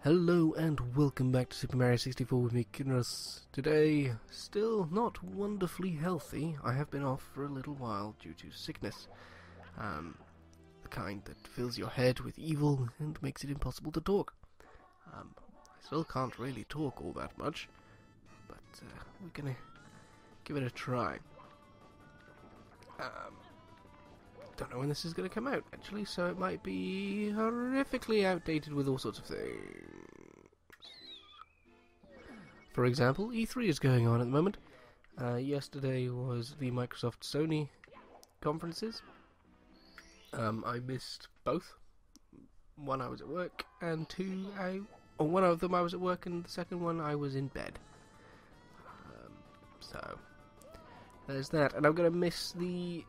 Hello and welcome back to Super Mario 64 with me, Kinros. Today, still not wonderfully healthy. I have been off for a little while due to sickness. The kind that fills your head with evil and makes it impossible to talk. I still can't really talk all that much, but we're gonna give it a try. Don't know when this is going to come out, actually, so it might be horrifically outdated with all sorts of things. For example, E3 is going on at the moment. Yesterday was the Microsoft Sony conferences. I missed both. One I was at work, and one of them I was at work, and the second one I was in bed. So there's that, and I'm going to miss the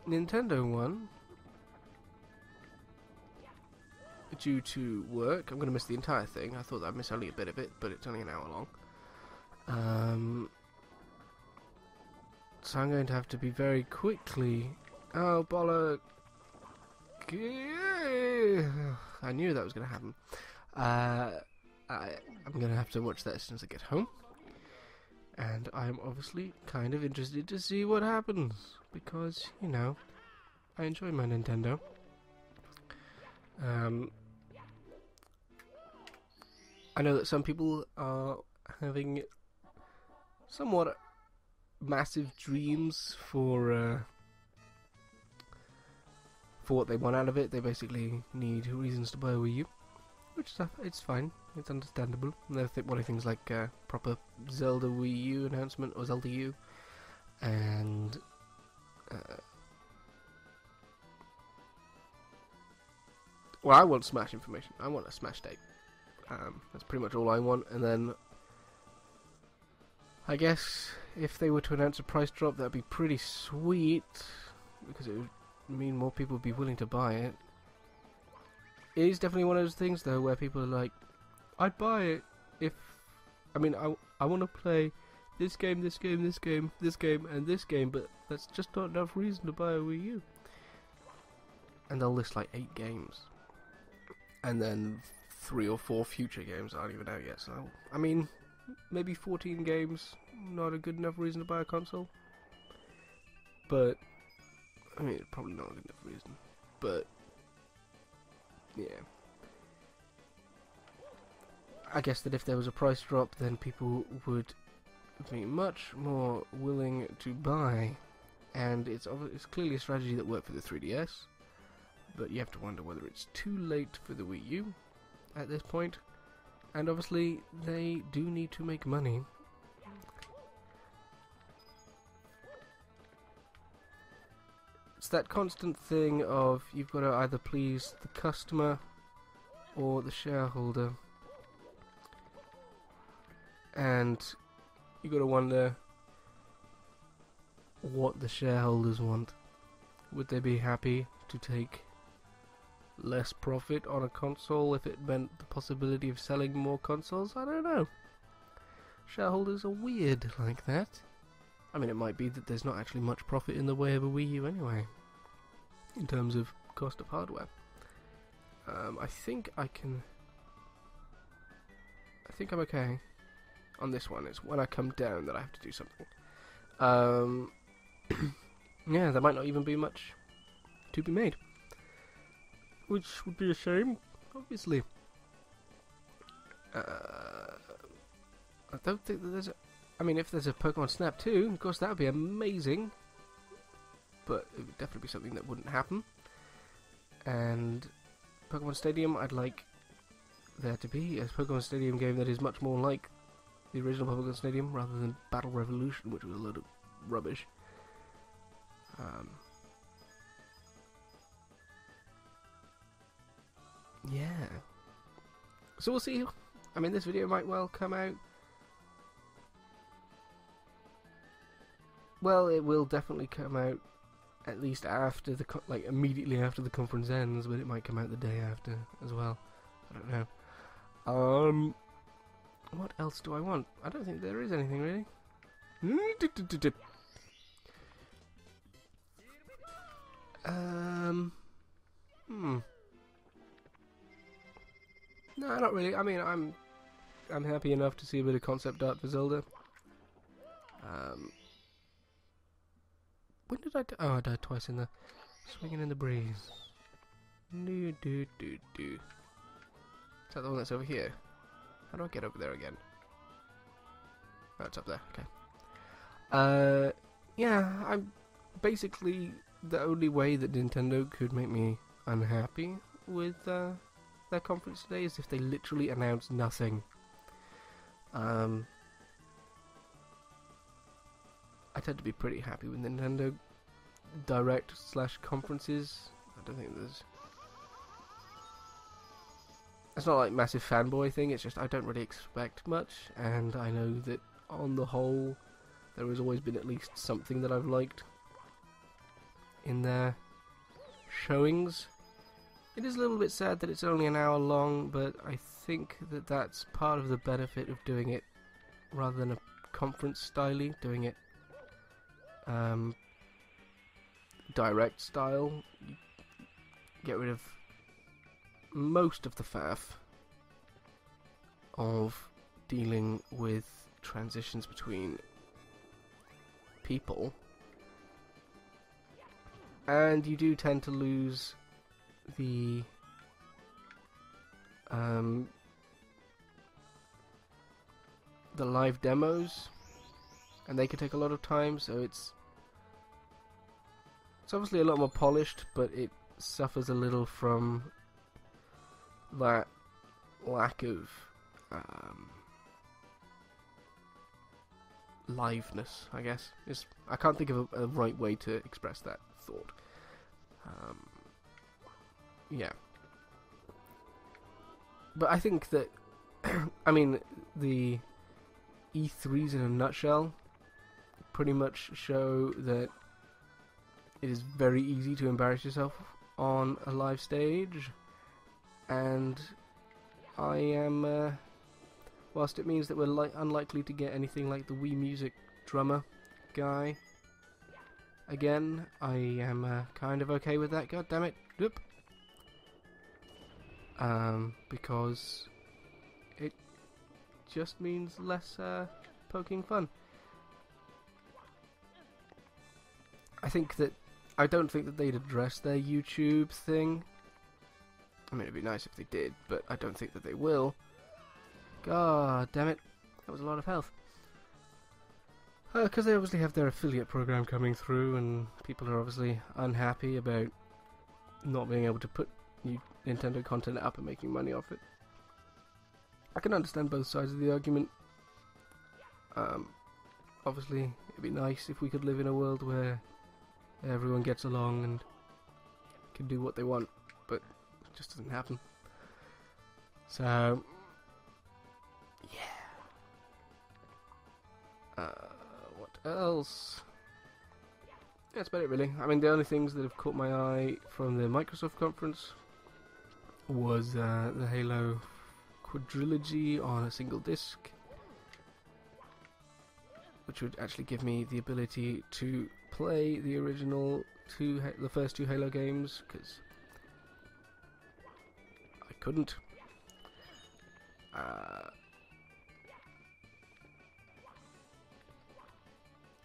Nintendo one due to work. I'm going to miss the entire thing. I thought I'd miss only a bit of it, but it's only an hour long. So I'm going to have to be very quickly... Oh, bollock! I knew that was going to happen. I'm going to have to watch that as soon as I get home. And I'm obviously kind of interested to see what happens, because, you know, I enjoy my Nintendo. I know that some people are having somewhat massive dreams for what they want out of it. They basically need reasons to buy a Wii U, which is it's fine. It's understandable. They're wanting things like proper Zelda Wii U announcement, or Zelda U, and well, I want Smash information. I want a Smash date. That's pretty much all I want. And then I guess if they were to announce a price drop, that'd be pretty sweet, because it would mean more people would be willing to buy it. It is definitely one of those things, though, where people are like, I'd buy it if... I mean, I want to play this game, this game, this game, this game, and this game, but that's just not enough reason to buy a Wii U. And they'll list like 8 games. And then 3 or 4 future games aren't even out yet, so... I mean, maybe 14 games, not a good enough reason to buy a console. But... I mean, probably not a good enough reason. But... yeah. I guess that if there was a price drop, then people would be much more willing to buy, and it's clearly a strategy that worked for the 3DS, but you have to wonder whether it's too late for the Wii U at this point, and obviously they do need to make money. It's that constant thing of you've got to either please the customer or the shareholder. And you got to wonder what the shareholders want. Would they be happy to take less profit on a console if it meant the possibility of selling more consoles? I don't know. Shareholders are weird like that. I mean, it might be that there's not actually much profit in the way of a Wii U anyway, in terms of cost of hardware. I think I'm okay. On this one, it's when I come down that I have to do something. Yeah, there might not even be much to be made, which would be a shame, obviously. I don't think that there's I mean, if there's a Pokemon Snap 2, of course that would be amazing, but it would definitely be something that wouldn't happen. And Pokemon Stadium, I'd like there to be a Pokemon Stadium game that is much more like the original Pokemon Stadium, rather than Battle Revolution, which was a load of rubbish. Yeah. So we'll see. I mean, this video might well come out... well, it will definitely come out at least after the... immediately after the conference ends, but it might come out the day after as well. I don't know. What else do I want? I don't think there is anything really. No, not really. I mean, I'm happy enough to see a bit of concept art for Zelda. When did I die? Oh, I died twice in the swinging in the breeze. Do do do do. Is that the one that's over here? How do I get over there again? Oh, it's up there. Okay. Yeah, I'm basically the only way that Nintendo could make me unhappy with their conference today is if they literally announced nothing. I tend to be pretty happy with Nintendo Direct / conferences. I don't think there's... It's not like massive fanboy thing, it's just I don't really expect much, and I know that on the whole there has always been at least something that I've liked in their showings. It is a little bit sad that it's only an hour long, but I think that that's part of the benefit of doing it rather than a conference style, doing it direct style. You get rid of most of the faff of dealing with transitions between people, and you do tend to lose the live demos, and they can take a lot of time, so it's obviously a lot more polished, but it suffers a little from that lack of liveness, I guess. I can't think of a right way to express that thought. Yeah. But I think that, I mean, the E3s in a nutshell pretty much show that it is very easy to embarrass yourself on a live stage, and I am, whilst it means that we're unlikely to get anything like the Wii Music drummer guy again, I am kind of okay with that, god damn it. Oop. Because it just means less poking fun. I don't think that they'd address their YouTube thing. I mean, it'd be nice if they did, but I don't think that they will. God damn it, that was a lot of health. Because they obviously have their affiliate program coming through, and people are obviously unhappy about not being able to put new Nintendo content up and making money off it. I can understand both sides of the argument. Obviously, it'd be nice if we could live in a world where everyone gets along and can do what they want, but it just doesn't happen. So, yeah. What else? That's about it, really. I mean, the only things that have caught my eye from the Microsoft conference was the Halo quadrilogy on a single disc, which would actually give me the ability to play the original the first two Halo games, because I couldn't.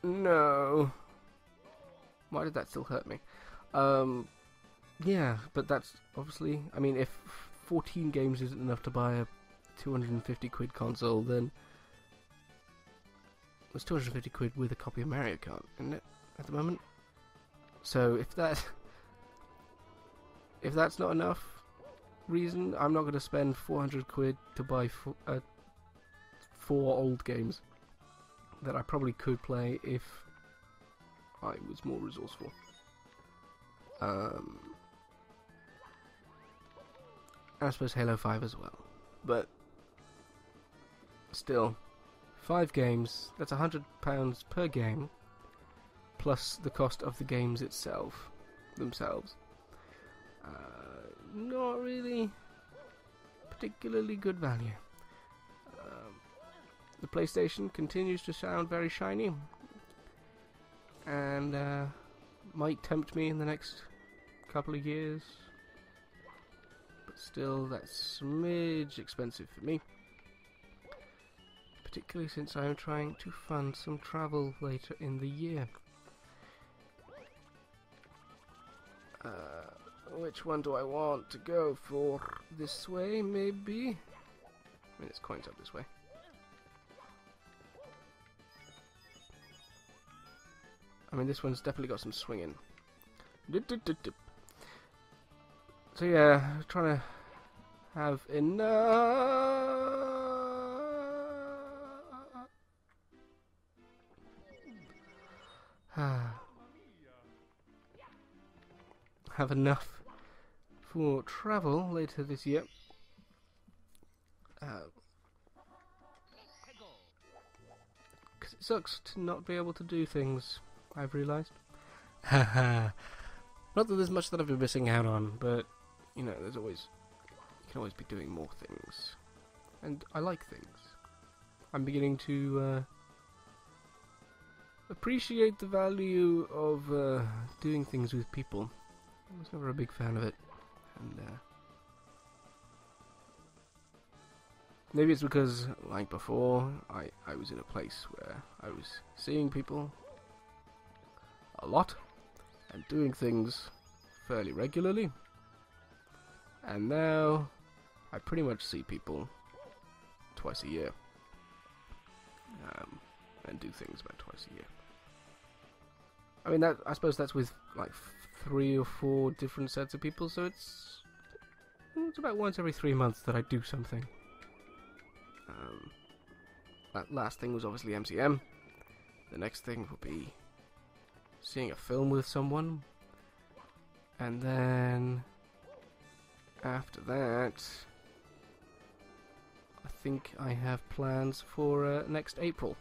No. Why did that still hurt me? Yeah, but that's obviously... I mean, if 14 games isn't enough to buy a 250 quid console, then... It's 250 quid with a copy of Mario Kart, isn't it, at the moment? So, if that's not enough reason, I'm not going to spend 400 quid to buy 4 old games that I probably could play if I was more resourceful. I suppose Halo 5 as well. But still, 5 games, that's £100 per game, plus the cost of the games themselves. Not really particularly good value. The PlayStation continues to sound very shiny, and might tempt me in the next couple of years, but still that smidge expensive for me. Particularly since I am trying to fund some travel later in the year. Which one do I want to go for? This way, maybe? I mean, it's coins up this way. I mean, this one's definitely got some swinging. So yeah, trying to have enough. Have enough for travel later this year. Because it sucks to not be able to do things, I've realised. Not that there's much that I've been missing out on, but, you know, you can always be doing more things. And I like things. I'm beginning to appreciate the value of doing things with people. I was never a big fan of it. And maybe it's because, like before, I was in a place where I was seeing people a lot and doing things fairly regularly. And now I pretty much see people twice a year. And do things about twice a year. I mean, I suppose that's with like 3 or 4 different sets of people, so it's about once every 3 months that I do something. That last thing was obviously MCM. The next thing will be seeing a film with someone, and then after that, I think I have plans for next April.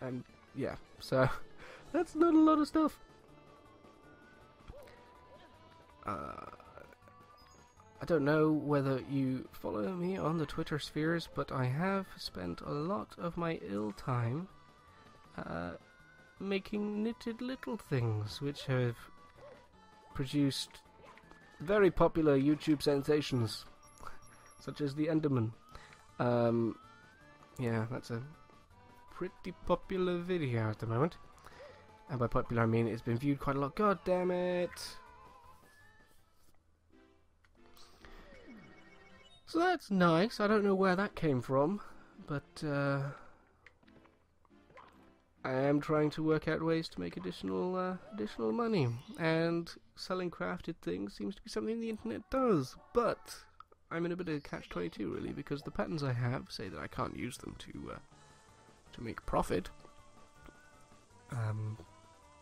And yeah, so that's not a lot of stuff. I don't know whether you follow me on the Twitter spheres, but I have spent a lot of my ill time making knitted little things, which have produced very popular YouTube sensations, such as the Enderman. Yeah, that's a pretty popular video at the moment. And by popular I mean it's been viewed quite a lot. God damn it! So that's nice. I don't know where that came from, but I am trying to work out ways to make additional money, and selling crafted things seems to be something the internet does. But I'm in a bit of a catch-22 really, because the patterns I have say that I can't use them to make profit.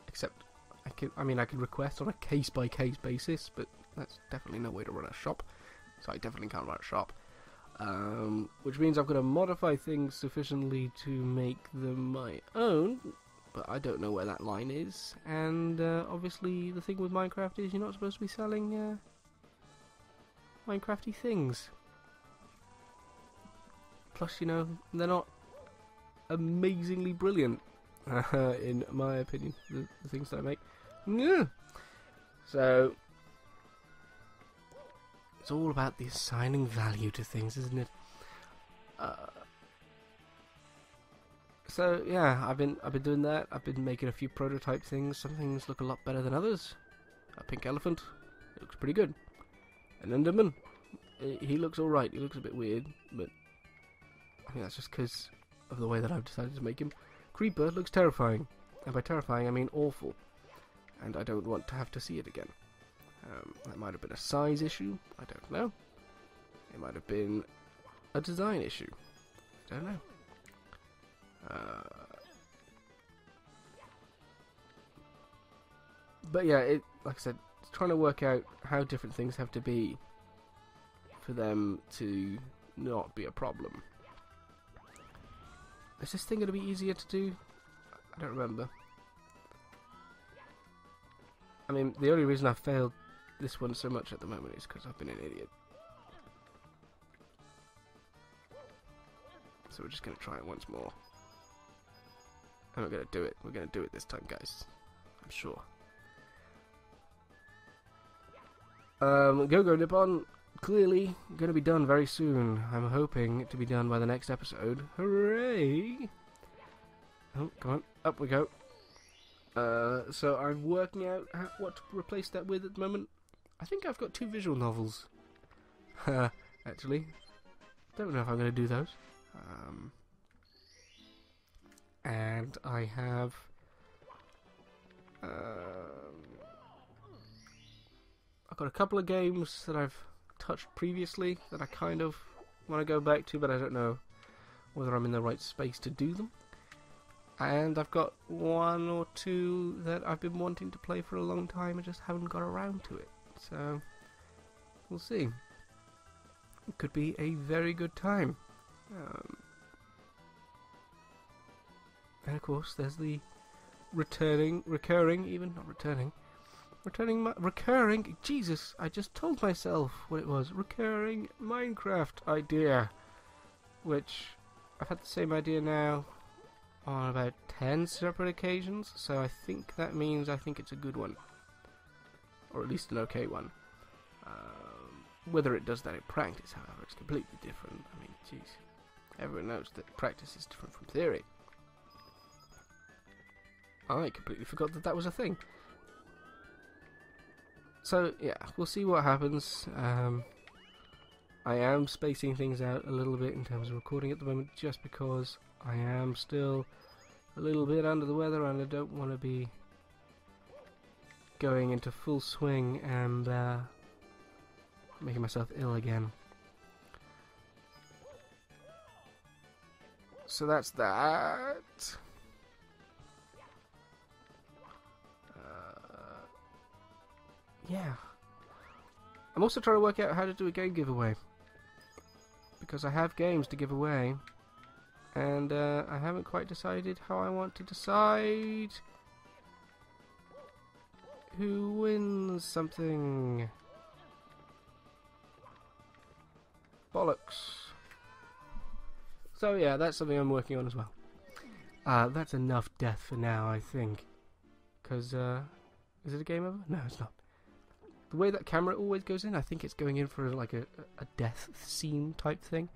Except I can request on a case-by-case basis, but that's definitely no way to run a shop. So I definitely can't run a shop. Which means I've got to modify things sufficiently to make them my own, but I don't know where that line is. And obviously the thing with Minecraft is you're not supposed to be selling Minecrafty things. Plus, you know, they're not amazingly brilliant, in my opinion, the things that I make. Yeah. So it's all about the assigning value to things, isn't it? So yeah, I've been doing that. I've been making a few prototype things. Some things look a lot better than others. A pink elephant, it looks pretty good. An Enderman, he looks alright. He looks a bit weird, but I think that's just because of the way that I've decided to make him. Creeper looks terrifying, and by terrifying I mean awful, and I don't want to have to see it again. That might have been a size issue, I don't know. It might have been a design issue, I don't know. But yeah, like I said, trying to work out how different things have to be for them to not be a problem. Is this thing going to be easier to do? I don't remember. I mean, the only reason I've failed this one so much at the moment is because I've been an idiot. So we're just going to try it once more. And we're going to do it. We're going to do it this time, guys. I'm sure. Go Nippon, clearly going to be done very soon. I'm hoping to be done by the next episode. Hooray! Oh, come on, up we go. So I'm working out what to replace that with at the moment. I think I've got 2 visual novels. Actually. Don't know if I'm going to do those. And I have... I've got a couple of games that I've touched previously that I kind of want to go back to, but I don't know whether I'm in the right space to do them. And I've got 1 or 2 that I've been wanting to play for a long time and just haven't got around to it. So, we'll see. It could be a very good time. And of course, there's the recurring, Jesus, I just told myself what it was, recurring Minecraft idea, which I've had the same idea now on about 10 separate occasions, so I think that means I think it's a good one, or at least an okay one. Whether it does that in practice, however, is completely different. I mean, jeez, everyone knows that practice is different from theory. I completely forgot that that was a thing. So, yeah, we'll see what happens. I am spacing things out a little bit in terms of recording at the moment, just because I am still a little bit under the weather and I don't want to be going into full swing and making myself ill again. So that's that. Yeah. I'm also trying to work out how to do a game giveaway, because I have games to give away, and I haven't quite decided how I want to decide who wins something. Bollocks. So yeah, that's something I'm working on as well. That's enough death for now, I think. Because, is it a game over? No, it's not. The way that camera always goes in, I think it's going in for like a death scene type thing.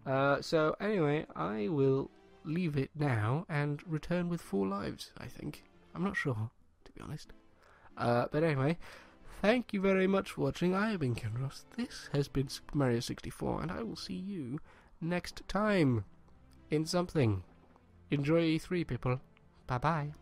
So anyway, I will leave it now and return with 4 lives, I think. I'm not sure, to be honest. But anyway, thank you very much for watching. I have been Kinross. This has been Super Mario 64, and I will see you next time in something. Enjoy E3, people. Bye-bye.